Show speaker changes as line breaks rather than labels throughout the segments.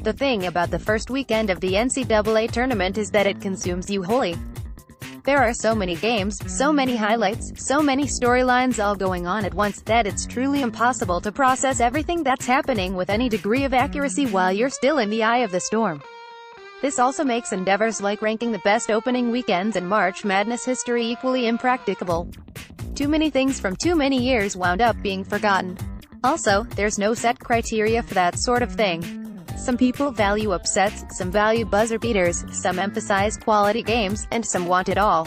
The thing about the first weekend of the NCAA tournament is that it consumes you wholly. There are so many games, so many highlights, so many storylines all going on at once, that it's truly impossible to process everything that's happening with any degree of accuracy while you're still in the eye of the storm. This also makes endeavors like ranking the best opening weekends in March Madness history equally impracticable. Too many things from too many years wound up being forgotten. Also, there's no set criteria for that sort of thing. Some people value upsets, some value buzzer beaters, some emphasize quality games, and some want it all.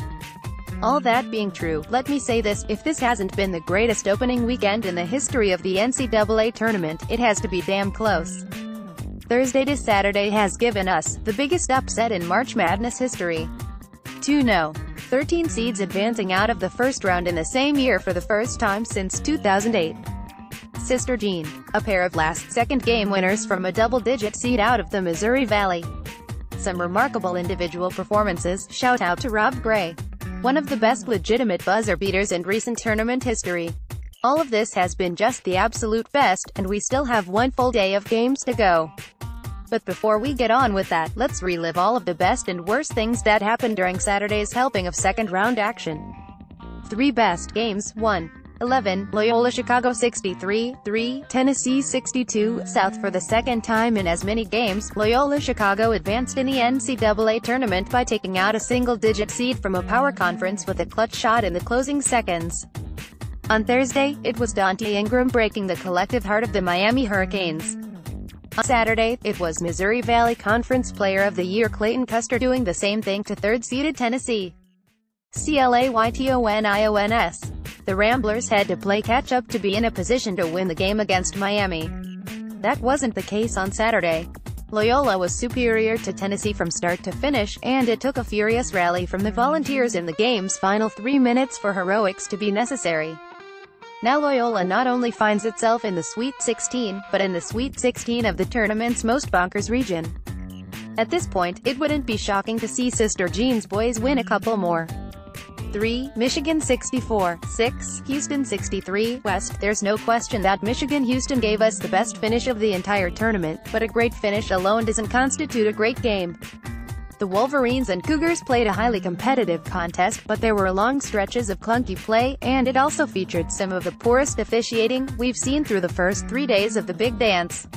All that being true, let me say this, if this hasn't been the greatest opening weekend in the history of the NCAA tournament, it has to be damn close. Thursday to Saturday has given us the biggest upset in March Madness history. 2-0. 13 seeds advancing out of the first round in the same year for the first time since 2008. Sister Jean, a pair of last-second game winners from a double-digit seed out of the Missouri Valley. Some remarkable individual performances, shout out to Rob Gray, one of the best legitimate buzzer beaters in recent tournament history. All of this has been just the absolute best, and we still have one full day of games to go. But before we get on with that, let's relive all of the best and worst things that happened during Saturday's helping of second-round action. 3 best games. 1-11, Loyola Chicago 63-3, Tennessee 62, South. For the second time in as many games, Loyola Chicago advanced in the NCAA tournament by taking out a single-digit seed from a power conference with a clutch shot in the closing seconds. On Thursday, it was Dante Ingram breaking the collective heart of the Miami Hurricanes. On Saturday, it was Missouri Valley Conference Player of the Year Clayton Custer doing the same thing to third-seeded Tennessee. Claytonions. The Ramblers had to play catch-up to be in a position to win the game against Miami. That wasn't the case on Saturday. Loyola was superior to Tennessee from start to finish, and it took a furious rally from the Volunteers in the game's final 3 minutes for heroics to be necessary. Now Loyola not only finds itself in the Sweet 16, but in the Sweet 16 of the tournament's most bonkers region. At this point, it wouldn't be shocking to see Sister Jean's boys win a couple more. 3. Michigan 64-6, Houston 63, West. There's no question that Michigan-Houston gave us the best finish of the entire tournament, but a great finish alone doesn't constitute a great game. The Wolverines and Cougars played a highly competitive contest, but there were long stretches of clunky play, and it also featured some of the poorest officiating we've seen through the first 3 days of the big dance.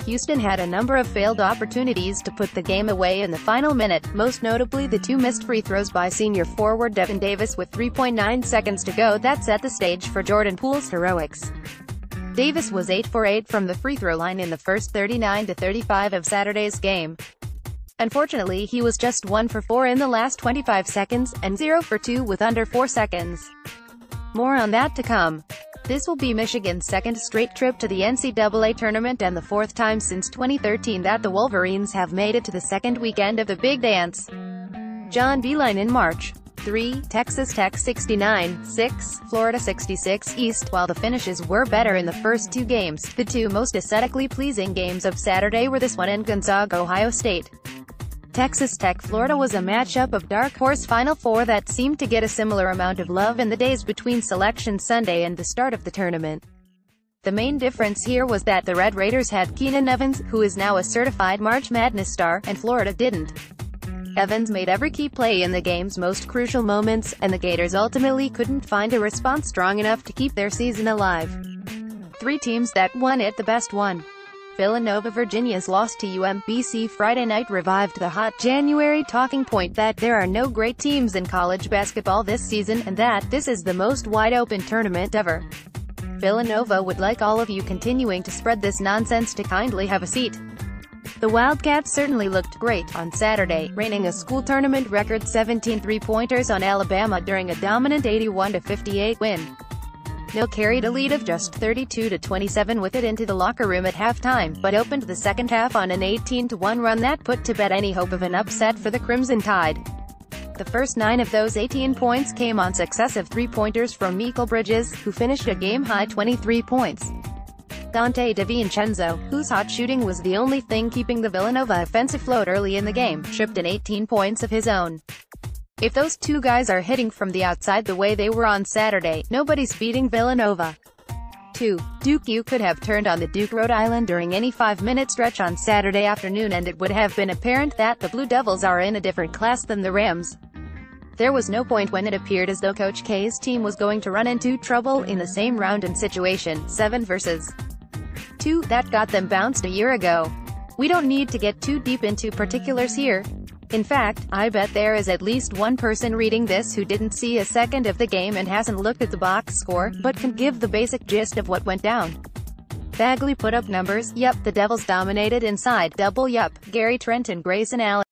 Houston had a number of failed opportunities to put the game away in the final minute, most notably the 2 missed free throws by senior forward Devin Davis with 3.9 seconds to go that set the stage for Jordan Poole's heroics. Davis was 8 for 8 from the free throw line in the first 39-35 of Saturday's game. Unfortunately, he was just 1 for 4 in the last 25 seconds, and 0 for 2 with under 4 seconds. More on that to come. This will be Michigan's second straight trip to the NCAA tournament and the 4th time since 2013 that the Wolverines have made it to the second weekend of the big dance. John Beilein in March. 3. Texas Tech 69-6, Florida 66 East. While the finishes were better in the first 2 games, the 2 most aesthetically pleasing games of Saturday were this one and Gonzaga Ohio State. Texas Tech Florida was a matchup of dark horse Final Four that seemed to get a similar amount of love in the days between Selection Sunday and the start of the tournament. The main difference here was that the Red Raiders had Keenan Evans, who is now a certified March Madness star, and Florida didn't. Evans made every key play in the game's most crucial moments, and the Gators ultimately couldn't find a response strong enough to keep their season alive. 3 teams that won it the best won. Villanova Virginia's loss to UMBC Friday night revived the hot January talking point that there are no great teams in college basketball this season, and that this is the most wide-open tournament ever. Villanova would like all of you continuing to spread this nonsense to kindly have a seat. The Wildcats certainly looked great on Saturday, raining a school tournament record 17 three-pointers on Alabama during a dominant 81-58 win. Neal carried a lead of just 32-27 with it into the locker room at halftime, but opened the second half on an 18-1 run that put to bed any hope of an upset for the Crimson Tide. The first 9 of those 18 points came on successive three-pointers from Mikal Bridges, who finished a game-high 23 points. Dante DiVincenzo, whose hot shooting was the only thing keeping the Villanova offense afloat early in the game, chipped in 18 points of his own. If those 2 guys are hitting from the outside the way they were on Saturday, nobody's beating Villanova. 2. Duke. You could have turned on the Duke Rhode Island during any 5-minute stretch on Saturday afternoon and it would have been apparent that the Blue Devils are in a different class than the Rams. There was no point when it appeared as though Coach K's team was going to run into trouble in the same round and situation. 7 versus 2. That got them bounced a year ago. We don't need to get too deep into particulars here. In fact, I bet there is at least one person reading this who didn't see a second of the game and hasn't looked at the box score, but can give the basic gist of what went down. Bagley put up numbers. Yup, the Devils dominated inside. Double yup. Gary Trent and Grayson Allen.